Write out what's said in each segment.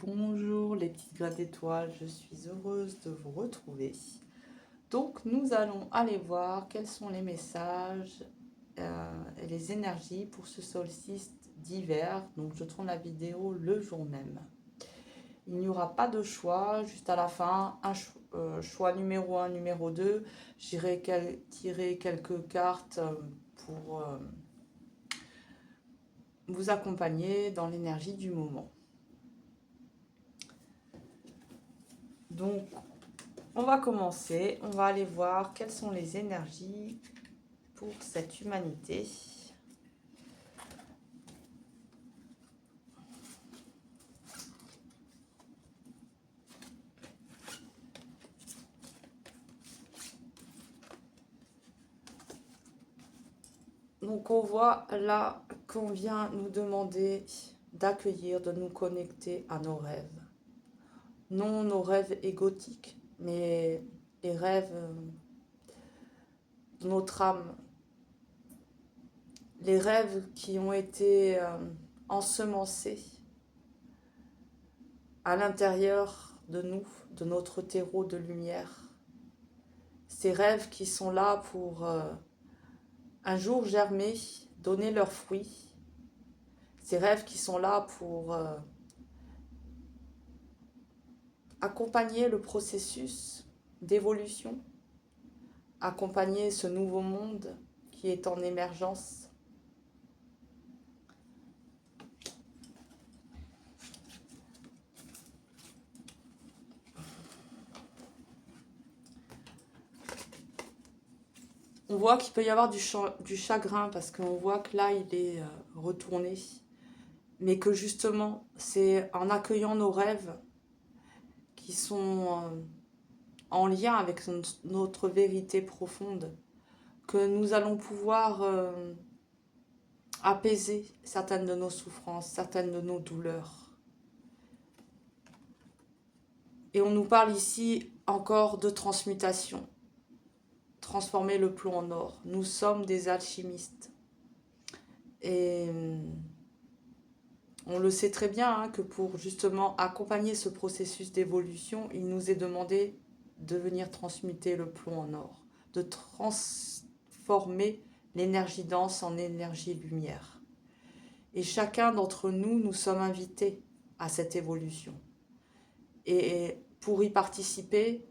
Bonjour les petites graines d'étoiles, je suis heureuse de vous retrouver. Donc nous allons aller voir quels sont les messages et les énergies pour ce solstice d'hiver. Donc je tourne la vidéo le jour même. Il n'y aura pas de choix, juste à la fin, choix numéro 1, numéro 2. J'irai tirer quelques cartes pour vous accompagner dans l'énergie du moment. Donc, on va commencer. On va aller voir quelles sont les énergies pour cette humanité. Donc, on voit là qu'on vient nous demander d'accueillir, de nous connecter à nos rêves. Non nos rêves égotiques, mais les rêves de notre âme. Les rêves qui ont été ensemencés à l'intérieur de nous, de notre terreau de lumière. Ces rêves qui sont là pour un jour germer, donner leurs fruits. Ces rêves qui sont là pour accompagner le processus d'évolution, accompagner ce nouveau monde qui est en émergence. On voit qu'il peut y avoir du chagrin parce qu'on voit que là, il est retourné. Mais que justement, c'est en accueillant nos rêves qui sont en lien avec notre vérité profonde que nous allons pouvoir apaiser certaines de nos souffrances, certaines de nos douleurs. Et on nous parle ici encore de transmutation. Transformer le plomb en or. Nous sommes des alchimistes. Et on le sait très bien hein, que pour justement accompagner ce processus d'évolution, il nous est demandé de venir transmuter le plomb en or, de transformer l'énergie dense en énergie lumière. Et chacun d'entre nous, nous sommes invités à cette évolution. Et pour y participer,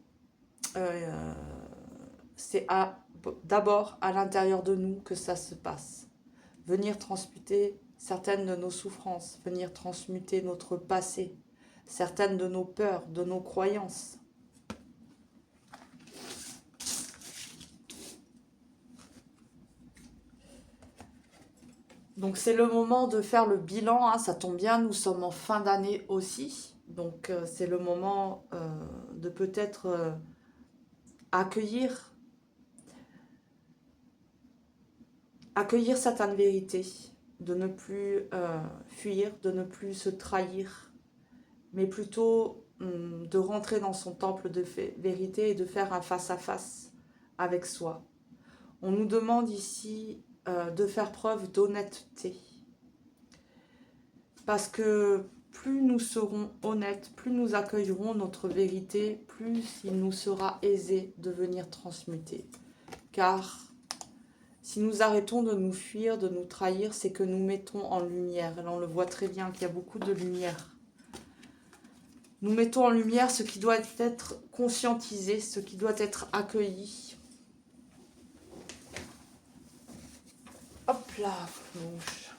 c'est d'abord à l'intérieur de nous que ça se passe. Venir transmuter certaines de nos souffrances, venir transmuter notre passé, certaines de nos peurs, de nos croyances. Donc c'est le moment de faire le bilan, hein, ça tombe bien, nous sommes en fin d'année aussi. Donc c'est le moment de peut-être accueillir certaines vérités, de ne plus fuir, de ne plus se trahir, mais plutôt de rentrer dans son temple de vérité et de faire un face-à-face avec soi. On nous demande ici de faire preuve d'honnêteté. Parce que plus nous serons honnêtes, plus nous accueillerons notre vérité, plus il nous sera aisé de venir transmuter. Car si nous arrêtons de nous fuir, de nous trahir, c'est que nous mettons en lumière. Et là, on le voit très bien qu'il y a beaucoup de lumière. Nous mettons en lumière ce qui doit être conscientisé, ce qui doit être accueilli. Hop là, mouche.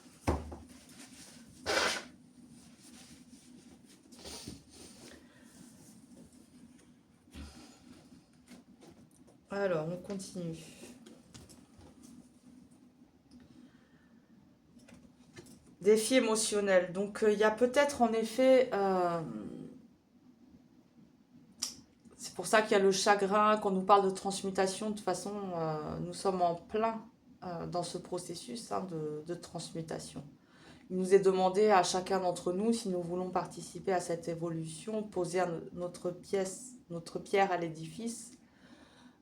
Alors, on continue. Défi émotionnel. Donc, il y a peut-être en effet... c'est pour ça qu'il y a le chagrin, quand nous parle de transmutation. De toute façon, nous sommes en plein dans ce processus hein, de transmutation. Il nous est demandé à chacun d'entre nous, si nous voulons participer à cette évolution, poser notre pierre à l'édifice,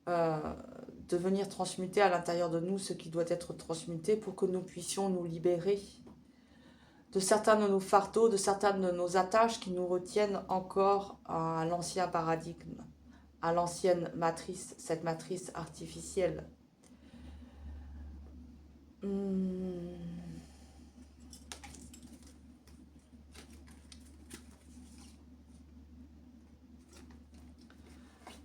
de venir transmuter à l'intérieur de nous ce qui doit être transmuté pour que nous puissions nous libérer de certains de nos fardeaux, de certaines de nos attaches qui nous retiennent encore à l'ancien paradigme, à l'ancienne matrice, cette matrice artificielle.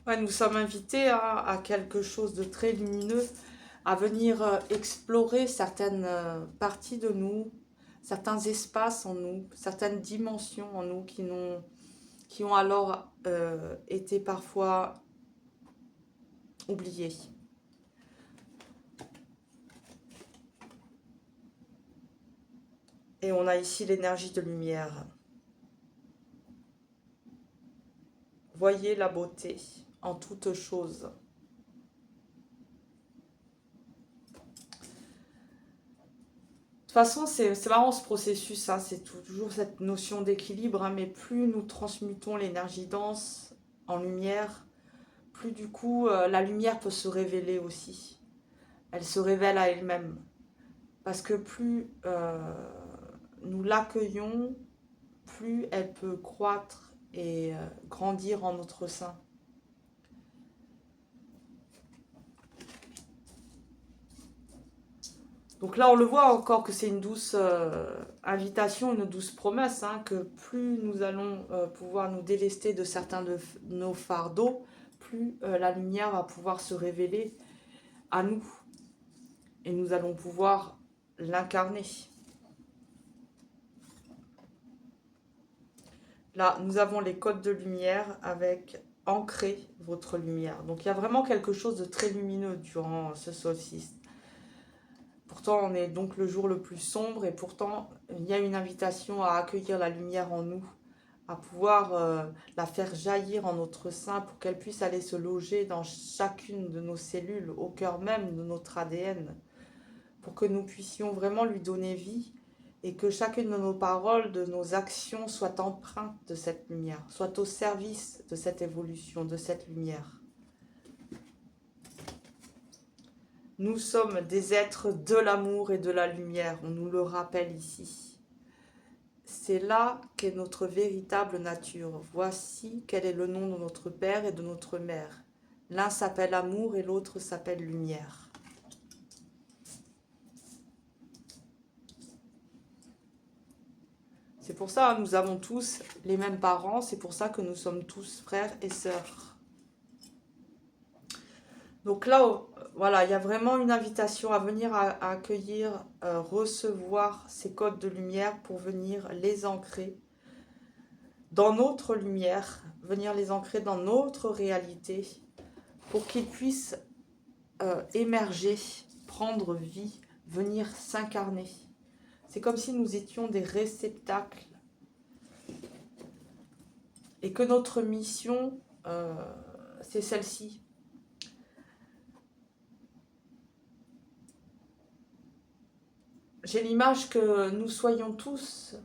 Ouais, nous sommes invités à quelque chose de très lumineux, à venir explorer certaines parties de nous, certains espaces en nous, certaines dimensions en nous qui ont alors été parfois oubliées. Et on a ici l'énergie de lumière. Voyez la beauté en toute chose. De toute façon, c'est marrant ce processus, hein, c'est toujours cette notion d'équilibre, hein, mais plus nous transmutons l'énergie dense en lumière, plus du coup la lumière peut se révéler aussi. Elle se révèle à elle-même. Parce que plus nous l'accueillons, plus elle peut croître et grandir en notre sein. Donc là, on le voit encore que c'est une douce invitation, une douce promesse, hein, que plus nous allons pouvoir nous délester de certains de nos fardeaux, plus la lumière va pouvoir se révéler à nous. Et nous allons pouvoir l'incarner. Là, nous avons les codes de lumière avec ancrer votre lumière. Donc il y a vraiment quelque chose de très lumineux durant ce solstice. Pourtant, on est donc le jour le plus sombre et pourtant, il y a une invitation à accueillir la lumière en nous, à pouvoir la faire jaillir en notre sein pour qu'elle puisse aller se loger dans chacune de nos cellules, au cœur même de notre ADN, pour que nous puissions vraiment lui donner vie et que chacune de nos paroles, de nos actions soient empreintes de cette lumière, soient au service de cette évolution, de cette lumière. Nous sommes des êtres de l'amour et de la lumière, on nous le rappelle ici. C'est là qu'est notre véritable nature. Voici quel est le nom de notre Père et de notre Mère. L'un s'appelle amour et l'autre s'appelle lumière. C'est pour ça que nous avons tous les mêmes parents, c'est pour ça que nous sommes tous frères et sœurs. Donc là, voilà, il y a vraiment une invitation à venir à accueillir, recevoir ces codes de lumière pour venir les ancrer dans notre lumière, venir les ancrer dans notre réalité pour qu'ils puissent émerger, prendre vie, venir s'incarner. C'est comme si nous étions des réceptacles et que notre mission, c'est celle-ci. J'ai l'image que nous soyons tous...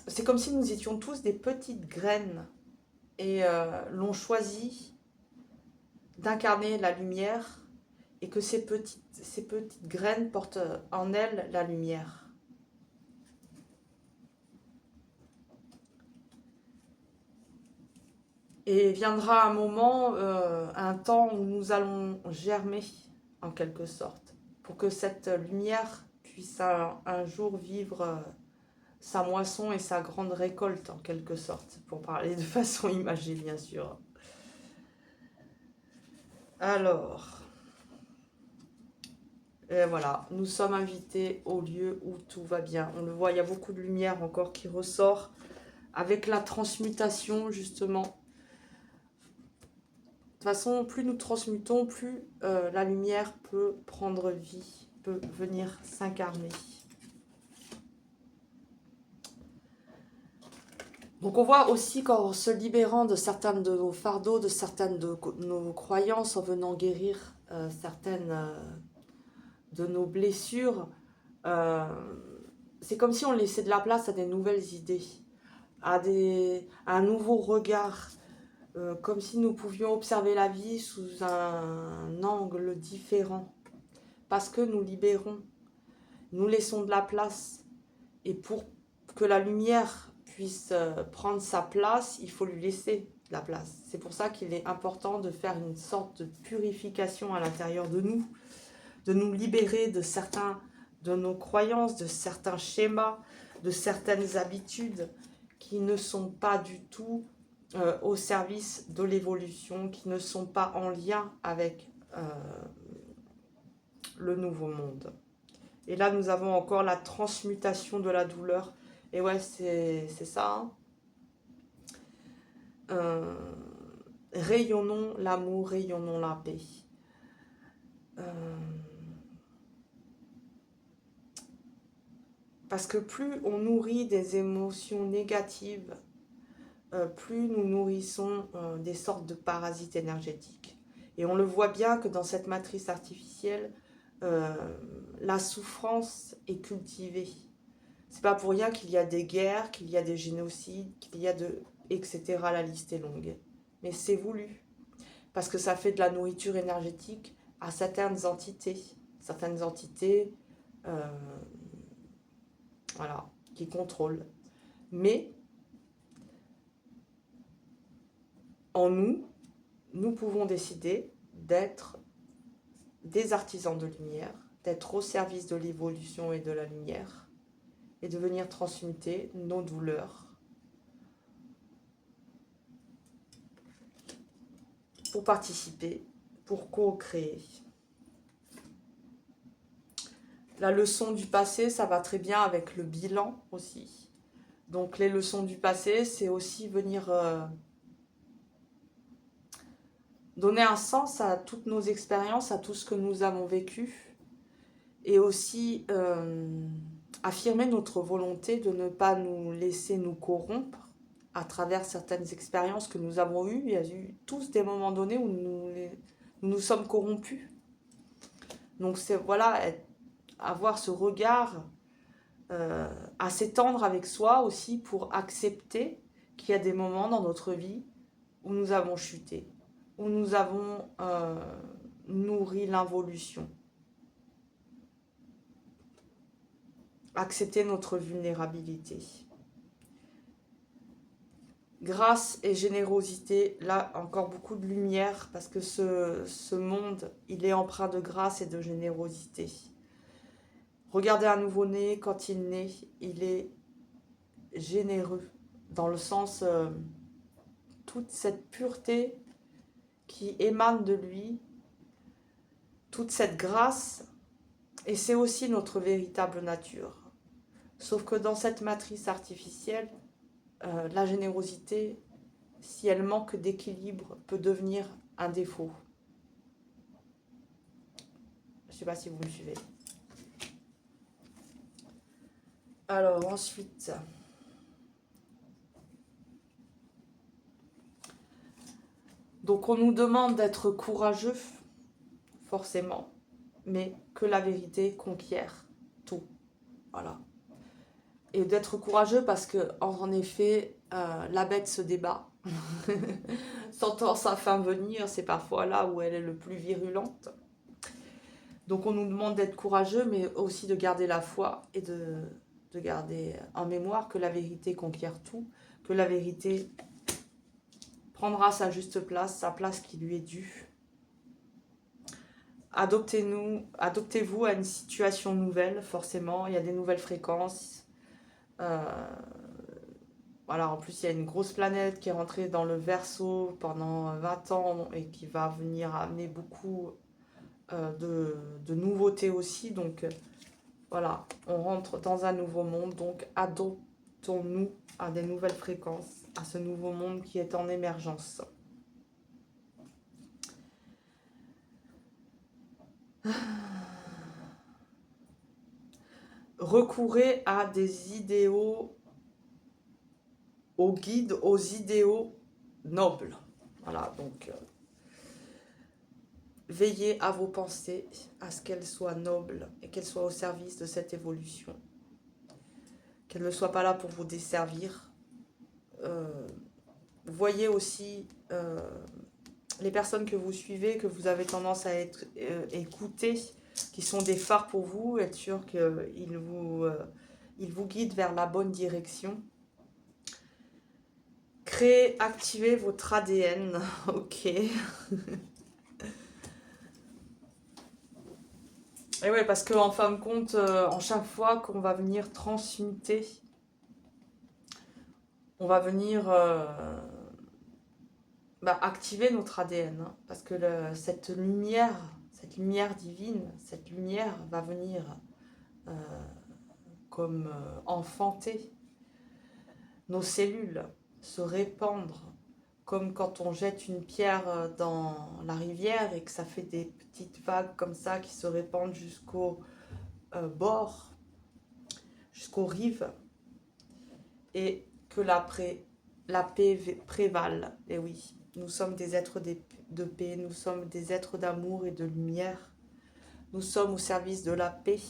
C'est comme si nous étions tous des petites graines et l'on choisit d'incarner la lumière et que ces petites graines portent en elles la lumière. Et viendra un moment, un temps où nous allons germer en quelque sorte pour que cette lumière puisse un jour vivre sa moisson et sa grande récolte en quelque sorte, pour parler de façon imagée bien sûr. Alors, et voilà, nous sommes invités au lieu où tout va bien. On le voit, il y a beaucoup de lumière encore qui ressort avec la transmutation justement. De toute façon, plus nous transmutons, plus la lumière peut prendre vie, peut venir s'incarner. Donc on voit aussi qu'en se libérant de certaines de nos fardeaux, de certaines de nos croyances, en venant guérir certaines de nos blessures, c'est comme si on laissait de la place à des nouvelles idées, à un nouveau regard, comme si nous pouvions observer la vie sous un angle différent, parce que nous libérons. nous laissons de la place. Et pour que la lumière puisse prendre sa place, il faut lui laisser de la place. C'est pour ça qu'il est important de faire une sorte de purification à l'intérieur de nous libérer de nos croyances, de certains schémas, de certaines habitudes qui ne sont pas du tout au service de l'évolution, qui ne sont pas en lien avec le nouveau monde. Et là, nous avons encore la transmutation de la douleur. Et ouais, c'est ça. Hein. Rayonnons l'amour, rayonnons la paix. Parce que plus on nourrit des émotions négatives, plus nous nourrissons des sortes de parasites énergétiques. Et on le voit bien que dans cette matrice artificielle, la souffrance est cultivée. C'est pas pour rien qu'il y a des guerres, qu'il y a des génocides, qu'il y a etc. La liste est longue. Mais c'est voulu. Parce que ça fait de la nourriture énergétique à certaines entités. Certaines entités, voilà, qui contrôlent. Mais en nous, nous pouvons décider d'être des artisans de lumière, d'être au service de l'évolution et de la lumière, et de venir transmuter nos douleurs pour participer, pour co-créer. La leçon du passé, ça va très bien avec le bilan aussi. Donc les leçons du passé, c'est aussi venir donner un sens à toutes nos expériences, à tout ce que nous avons vécu, et aussi affirmer notre volonté de ne pas nous laisser nous corrompre à travers certaines expériences que nous avons eues. Il y a eu tous des moments donnés où nous sommes corrompus. Donc c'est voilà, avoir ce regard assez tendre avec soi aussi pour accepter qu'il y a des moments dans notre vie où nous avons chuté, où nous avons nourri l'involution. Accepter notre vulnérabilité. Grâce et générosité, là encore beaucoup de lumière parce que ce monde, il est empreint de grâce et de générosité. Regardez un nouveau-né, quand il naît, il est généreux dans le sens toute cette pureté qui émane de lui, toute cette grâce, et c'est aussi notre véritable nature. Sauf que dans cette matrice artificielle, la générosité, si elle manque d'équilibre, peut devenir un défaut. Je ne sais pas si vous me suivez. Alors ensuite, donc on nous demande d'être courageux, forcément, mais que la vérité conquiert tout. Voilà. Et d'être courageux parce que, en effet, la bête se débat. Sentant sa fin venir, c'est parfois là où elle est le plus virulente. Donc on nous demande d'être courageux, mais aussi de garder la foi et de garder en mémoire que la vérité conquiert tout, que la vérité prendra sa juste place, sa place qui lui est due. Adoptez-vous à une situation nouvelle, forcément, il y a des nouvelles fréquences. Voilà, en plus il y a une grosse planète qui est rentrée dans le Verseau pendant 20 ans et qui va venir amener beaucoup de nouveautés aussi. Donc voilà, on rentre dans un nouveau monde, donc adoptons-nous à des nouvelles fréquences, à ce nouveau monde qui est en émergence. Recourez à des idéaux, aux guides, aux idéaux nobles. Voilà, donc veillez à vos pensées, à ce qu'elles soient nobles et qu'elles soient au service de cette évolution. Qu'elles ne soient pas là pour vous desservir. Voyez aussi les personnes que vous suivez, que vous avez tendance à écouter, qui sont des phares pour vous, être sûr qu'ils vous guident vers la bonne direction. Créer, activer votre ADN, ok. Et ouais, parce qu'en fin de compte, en chaque fois qu'on va venir transmuter, on va venir activer notre ADN, hein, parce que cette lumière divine, cette lumière va venir comme enfanter nos cellules, se répandre, comme quand on jette une pierre dans la rivière et que ça fait des petites vagues comme ça qui se répandent jusqu'au bord, jusqu'aux rives, et que la paix prévale. Et oui, nous sommes des êtres de paix, nous sommes des êtres d'amour et de lumière. Nous sommes au service de la paix.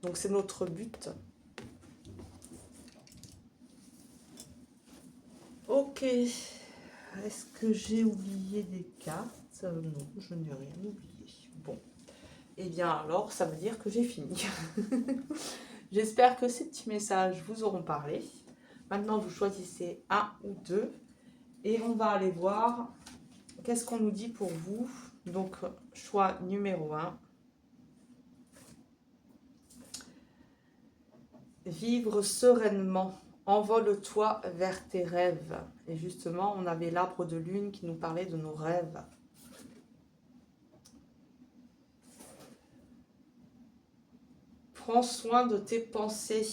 Donc c'est notre but. Ok. Est-ce que j'ai oublié des cartes? Non, je n'ai rien oublié. Bon. Eh bien alors, ça veut dire que j'ai fini. J'espère que ces petits messages vous auront parlé. Maintenant, vous choisissez un ou deux. Et on va aller voir qu'est-ce qu'on nous dit pour vous. Donc, choix numéro 1. Vivre sereinement. Envole-toi vers tes rêves. Et justement, on avait l'arbre de lune qui nous parlait de nos rêves. Prends soin de tes pensées.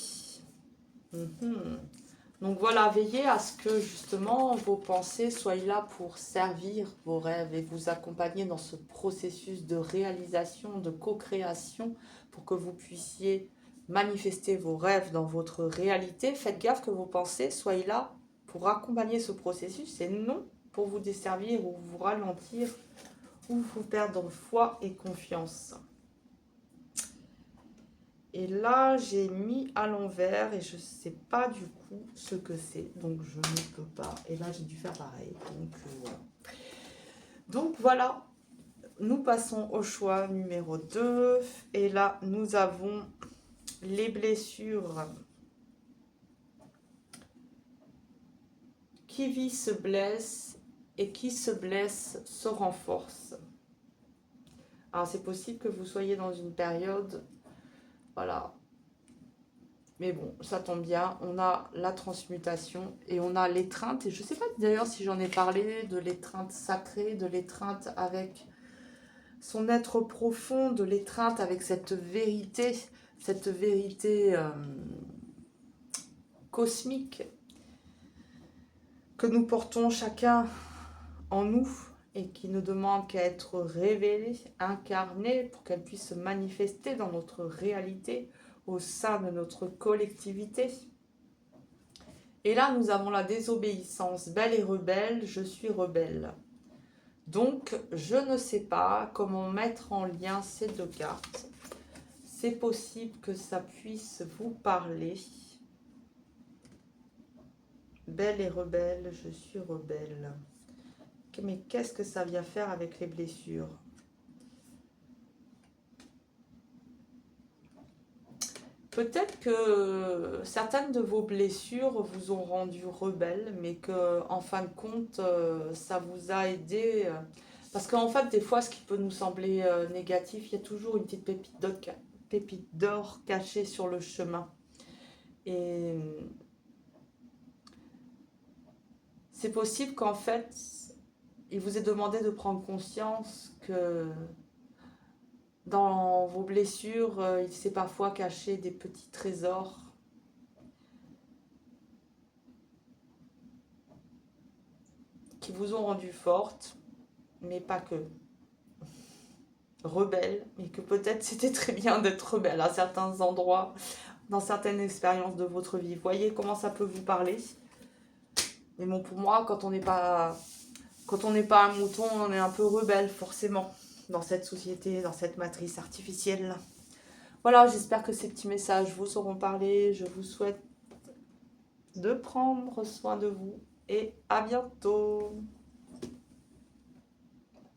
Donc voilà, veillez à ce que justement vos pensées soient là pour servir vos rêves et vous accompagner dans ce processus de réalisation, de co-création pour que vous puissiez manifester vos rêves dans votre réalité. Faites gaffe que vos pensées soient là pour accompagner ce processus et non pour vous desservir ou vous ralentir ou vous perdre foi et confiance. Et là, j'ai mis à l'envers et je ne sais pas du coup ce que c'est. Donc, je ne peux pas. Et là, j'ai dû faire pareil. Donc, voilà. Nous passons au choix numéro 2. Et là, nous avons les blessures. Qui vit se blesse et qui se blesse se renforce. Alors, c'est possible que vous soyez dans une période... Voilà. Mais bon, ça tombe bien, on a la transmutation et on a l'étreinte. Et je ne sais pas d'ailleurs si j'en ai parlé de l'étreinte sacrée, de l'étreinte avec son être profond, de l'étreinte avec cette vérité cosmique que nous portons chacun en nous et qui ne demande qu'à être révélée, incarnée pour qu'elle puisse se manifester dans notre réalité, au sein de notre collectivité. Et là, nous avons la désobéissance. Belle et rebelle, je suis rebelle. Donc, je ne sais pas comment mettre en lien ces deux cartes. C'est possible que ça puisse vous parler. Belle et rebelle, je suis rebelle. Mais qu'est-ce que ça vient faire avec les blessures ? Peut-être que certaines de vos blessures vous ont rendu rebelle, mais que en fin de compte, ça vous a aidé. Parce qu'en fait, des fois, ce qui peut nous sembler négatif, il y a toujours une petite pépite d'or cachée sur le chemin. Et c'est possible qu'en fait, il vous est demandé de prendre conscience que dans vos blessures, il s'est parfois caché des petits trésors. Qui vous ont rendu forte, mais pas que. Rebelle, mais que peut-être c'était très bien d'être rebelle à certains endroits, dans certaines expériences de votre vie. Voyez comment ça peut vous parler. Mais bon, pour moi, quand on n'est pas un mouton, on est un peu rebelle, forcément, dans cette société, dans cette matrice artificielle. Voilà, j'espère que ces petits messages vous auront parlé. Je vous souhaite de prendre soin de vous et à bientôt.